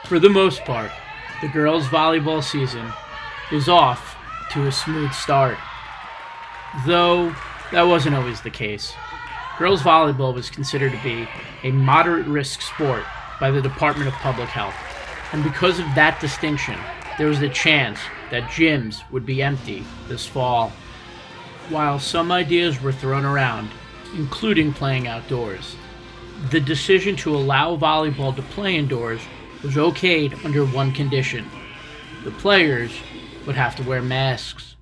For the most part, the girls' volleyball season is off to a smooth start. Though that wasn't always the case. Girls' volleyball was considered to be a moderate risk sport by the Department of Public Health. And because of that distinction, there was a chance that gyms would be empty this fall. While some ideas were thrown around, including playing outdoors, the decision to allow volleyball to play indoors was okayed under one condition. The players would have to wear masks.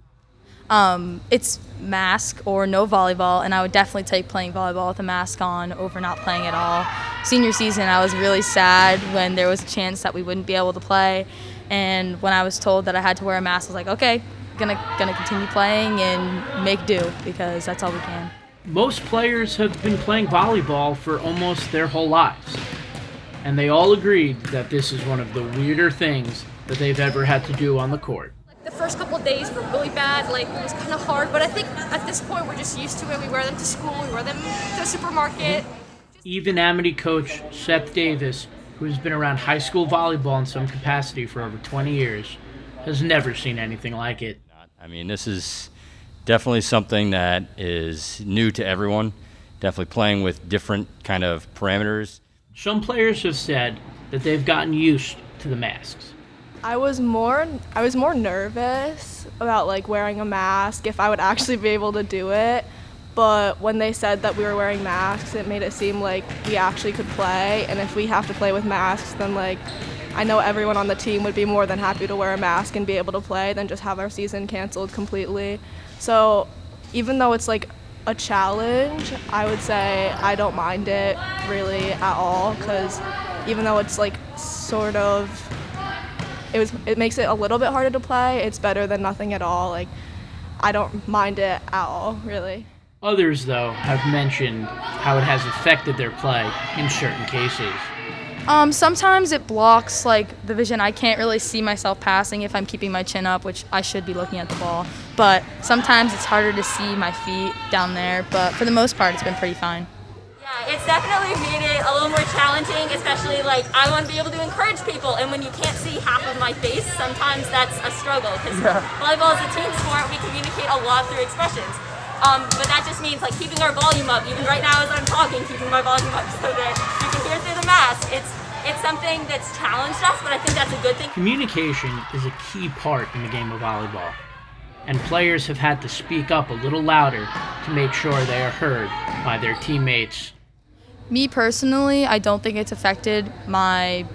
It's mask or no volleyball, and I would definitely take playing volleyball with a mask on over not playing at all. Senior season, I was really sad when there was a chance that we wouldn't be able to play, and when I was told that I had to wear a mask, I was like, okay, gonna continue playing and make do, because that's all we can. Most players have been playing volleyball for almost their whole lives, and they all agreed that this is one of the weirder things that they've ever had to do on the court. The first couple of days were really bad, it was kind of hard, but I think at this point we're just used to it. We wear them to school, we wear them to the supermarket. Even Amity coach Seth Davis, who has been around high school volleyball in some capacity for over 20 years, has never seen anything like it. I mean, this is definitely something that is new to everyone, definitely playing with different kind of parameters. Some players have said that they've gotten used to the masks. I was more nervous about wearing a mask, if I would actually be able to do it. But when they said that we were wearing masks, it made it seem like we actually could play. And if we have to play with masks, then I know everyone on the team would be more than happy to wear a mask and be able to play than just have our season canceled completely. So even though it's a challenge, I would say I don't mind it really at all, because even though it's it makes it a little bit harder to play, it's better than nothing at all. I don't mind it at all, really. Others, though, have mentioned how it has affected their play in certain cases. Sometimes it blocks the vision. I can't really see myself passing if I'm keeping my chin up, which I should be looking at the ball. But sometimes it's harder to see my feet down there. But for the most part, it's been pretty fine. Yeah, it's definitely made it a little more challenging, especially I want to be able to encourage people, and when you can't see half of my face, sometimes that's a struggle, because volleyball is a team sport. We communicate a lot through expressions. But that just means keeping our volume up, even right now as I'm talking, keeping my volume up so that you can hear through the mask. It's something that's challenged us, but I think that's a good thing. Communication is a key part in the game of volleyball, and players have had to speak up a little louder to make sure they are heard by their teammates. Me personally, I don't think it's affected my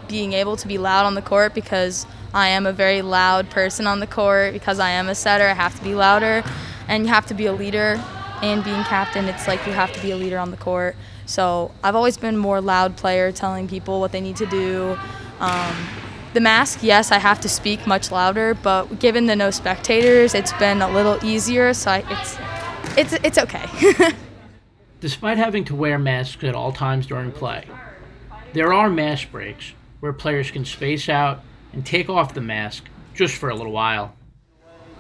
being able to be loud on the court, because I am a very loud person on the court. Because I am a setter, I have to be louder, and you have to be a leader. And being captain, it's you have to be a leader on the court. So I've always been a more loud player, telling people what they need to do. The mask, yes, I have to speak much louder, but given the no spectators, it's been a little easier, so it's okay. Despite having to wear masks at all times during play, there are mask breaks where players can space out and take off the mask just for a little while.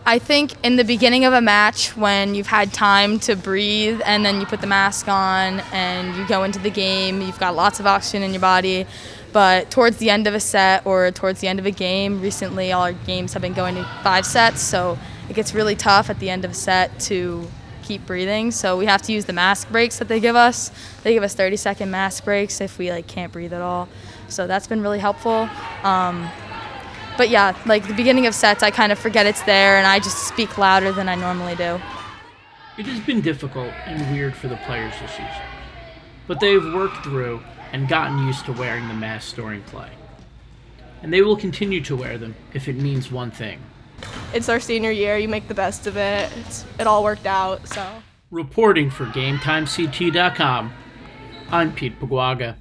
I think in the beginning of a match, when you've had time to breathe and then you put the mask on and you go into the game, you've got lots of oxygen in your body. But towards the end of a set or towards the end of a game, recently all our games have been going to 5 sets, so it gets really tough at the end of a set to keep breathing. So we have to use the mask breaks that they give us. They give us 30-second mask breaks if we can't breathe at all. So that's been really helpful. But yeah, the beginning of sets, I kind of forget it's there, and I just speak louder than I normally do. It has been difficult and weird for the players this season, but they have worked through and gotten used to wearing the masks during play. And they will continue to wear them if it means one thing. It's our senior year, you make the best of it. It all worked out, so. Reporting for GameTimeCT.com, I'm Pete Paguaga.